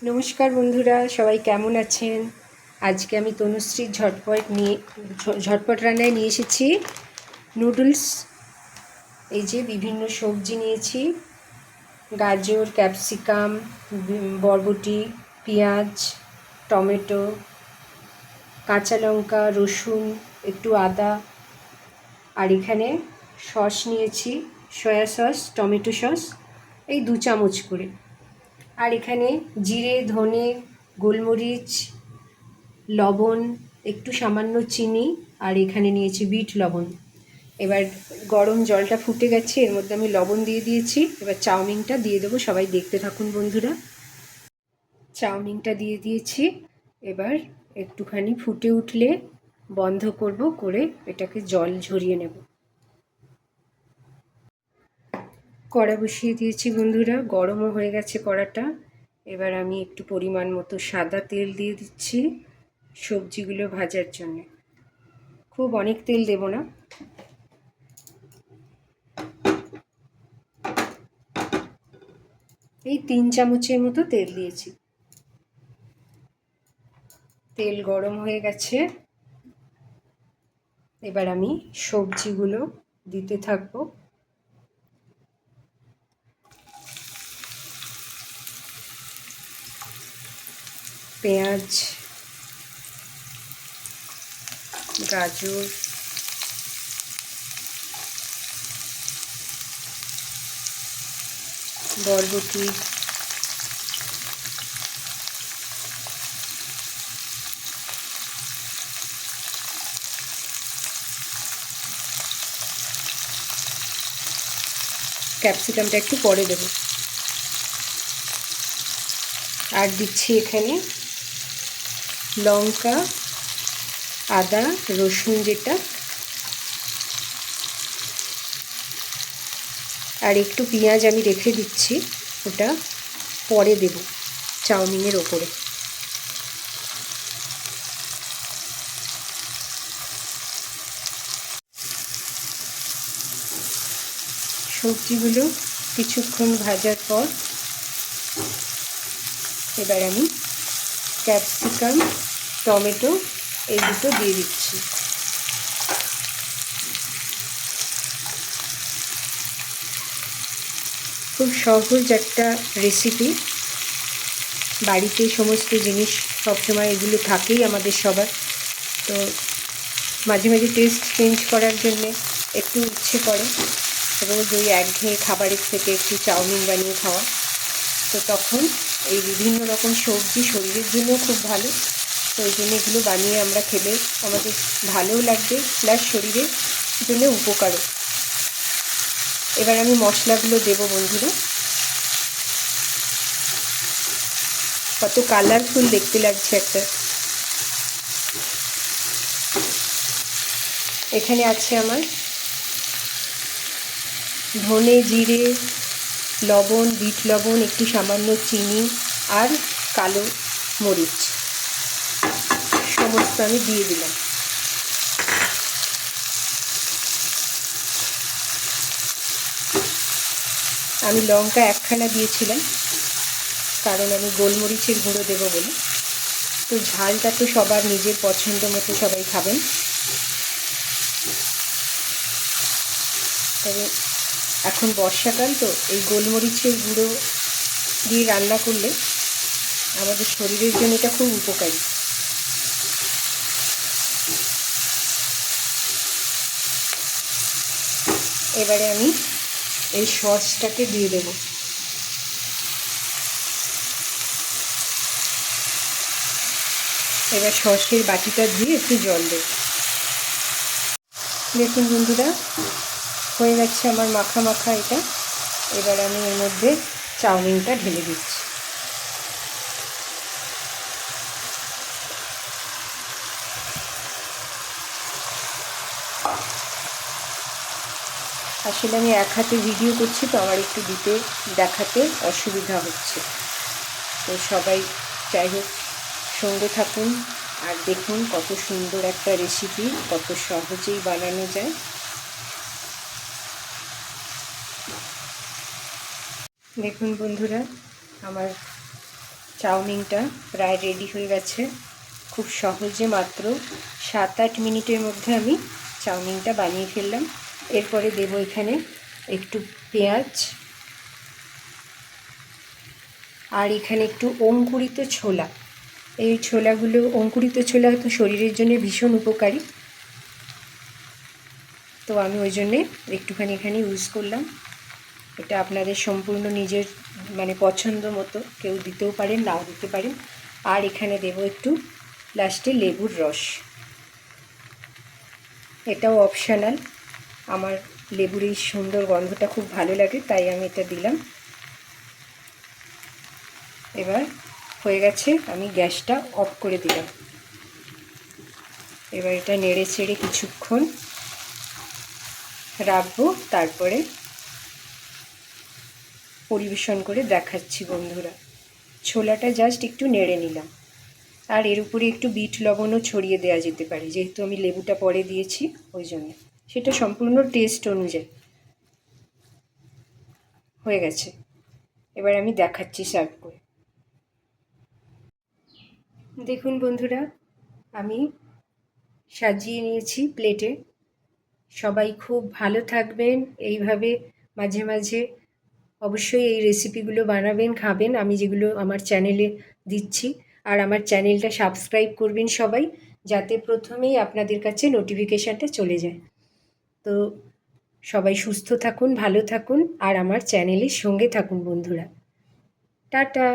নমস্কার বন্ধুরা, সবাই কেমন আছেন? আজকে আমি তনুশ্রীর ঝটপট রান্নায় নিয়ে এসেছি নুডলস। এই যে বিভিন্ন সবজি নিয়েছি, গাজর, ক্যাপসিকাম, বরবটি, পেঁয়াজ, টমেটো, কাঁচা লঙ্কা, রসুন, একটু আদা। আর এখানে সস নিয়েছি, সয়া সস, টমেটো সস, এই 2 চামচ করে। আর এখানে জিরে, ধনে, গোলমরিচ, লবণ, একটু সামান্য চিনি, আর এখানে নিয়েছি বিট লবণ। এবার গরম জলটা ফুটে গেছে, এর মধ্যে আমি লবণ দিয়ে দিয়েছি। এবার চাউমিনটা দিয়ে দেবো, সবাই দেখতে থাকুন বন্ধুরা। চাউমিনটা দিয়ে দিয়েছি। এবার একটুখানি ফুটে উঠলে বন্ধ করব, করে এটাকে জল ঝরিয়ে নেব। কড়া বসিয়ে দিয়েছি বন্ধুরা, গরমও হয়ে গেছে কড়াটা। এবার আমি একটু পরিমাণ মতো সাদা তেল দিয়ে দিচ্ছি সবজিগুলো ভাজার জন্য। খুব অনেক তেল দেব না। এই 3 চামচের মতো তেল দিয়েছি। তেল গরম হয়ে গেছে। এবার আমি সবজিগুলো দিতে থাকবো। পেঁয়াজ, গাজর, বরবটি, ক্যাপসিকামটা একটু পরে দেব। আর দিচ্ছি এখানে লঙ্কা, আদা, রসুন যেটা, আর একটু পেঁয়াজ আমি রেখে দিচ্ছি, ওটা পরে দেব চাউমিনের ওপরে। সবজিগুলো কিছুক্ষণ ভাজার পর এবার আমি ক্যাপসিকাম, টমেটো এই দুটো দিয়ে দিচ্ছি। খুব সহজ একটা রেসিপি। বাড়িতে সমস্ত জিনিস সবসময় এগুলো থাকেই আমাদের সবার, তো মাঝে মাঝে টেস্ট চেঞ্জ করার জন্যে একটু ইচ্ছে করে, রোজ ওই একঘেয়ে খাবারের থেকে একটু চাউমিন বানিয়ে খাওয়া। তো তখন এই বিভিন্ন রকম সবজি শরীরের জন্য খুব ভালো, তো ওই জন্য এগুলো বানিয়ে আমরা খেলে আমাদের ভালোও লাগবে, প্লাস শরীরের জন্য উপকারও। এবার আমি মশলাগুলো দেবো বন্ধুরা। কত কালারফুল দেখতে লাগছে একটা। এখানে আছে আমার ধনে, জিরে, লবণ, বিট লবণ, একটু সামান্য চিনি, আর কালো মরিচ সমস্ত আমি দিয়ে দিলাম। আমি লঙ্কা একখানা দিয়েছিলাম, কারণ আমি গোলমরিচের গুঁড়ো দেবো বলে। তো ঝালটা তো সবার নিজের পছন্দ মতো সবাই খাবেন। তবে এখন বর্ষাকাল, তো এই গোলমরিচের গুঁড়ো দিয়ে রান্না করলে আমাদের শরীরের জন্য এটা খুব উপকারী। এবারে আমি এই সসটাকে দিয়ে দেব। এবার সসের বাটিটা দিয়ে একটু জল দেব। দেখুন বন্ধুরা, হয়ে গেছে আমার মাখা মাখা এটা। এবার আমি এর মধ্যে চাউমিনটা ঢেলে দিচ্ছি। আসলে আমি এক হাতে ভিডিও করছি, তো আমার একটু দেখাতে অসুবিধা হচ্ছে। তো সবাই যাই হোক সঙ্গে থাকুন আর দেখুন কত সুন্দর একটা রেসিপি, কত সহজেই বানানো যায়। দেখুন বন্ধুরা, আমার চাউমিনটা প্রায় রেডি হয়ে গেছে। খুব সহজে মাত্র 7-8 মিনিটের মধ্যে আমি চাউমিনটা বানিয়ে ফেললাম। এরপরে দেব এখানে একটু পেঁয়াজ, আর এখানে একটু অঙ্কুরিত ছোলা। এই ছোলাগুলো, অঙ্কুরিত ছোলা তো শরীরের জন্য ভীষণ উপকারী, তো আমি ওই জন্যে একটুখানি এখানে ইউজ করলাম। এটা আপনাদের সম্পূর্ণ নিজের পছন্দ মতো, কেউ দিতেও পারেন, নাও দিতে পারেন। আর এখানে দেব একটু লাস্টে লেবুর রস, এটাও অপশনাল। আমার লেবুর এই সুন্দর গন্ধটা খুব ভালো লাগে, তাই আমি এটা দিলাম। এবার হয়ে গেছে, আমি গ্যাসটা অফ করে দিলাম। এবার এটা নেড়ে চেড়ে কিছুক্ষণ রাখবো, তারপরে পরিবেশন করে দেখাচ্ছি বন্ধুরা। ছোলাটা জাস্ট একটু নেড়ে নিলাম, আর এর উপরে একটু বিট লবণও ছড়িয়ে দেওয়া যেতে পারে, যেহেতু আমি লেবুটা পরে দিয়েছি ওই জন্য। সেটা সম্পূর্ণ টেস্ট অনুযায়ী। হয়ে গেছে, এবার আমি দেখাচ্ছি সার্ভ করে। দেখুন বন্ধুরা, আমি সাজিয়ে নিয়েছি প্লেটে। সবাই খুব ভালো থাকবেন, এইভাবে মাঝে মাঝে অবশ্যই এই রেসিপিগুলো বানাবেন, খাবেন, আমি যেগুলো আমার চ্যানেলে দিচ্ছি। আর আমার চ্যানেলটা সাবস্ক্রাইব করবেন সবাই, যাতে প্রথমেই আপনাদের কাছে নোটিফিকেশানটা চলে যায়। তো সবাই সুস্থ থাকুন, ভালো থাকুন, আর আমার চ্যানেলের সঙ্গে থাকুন বন্ধুরা। টাটা।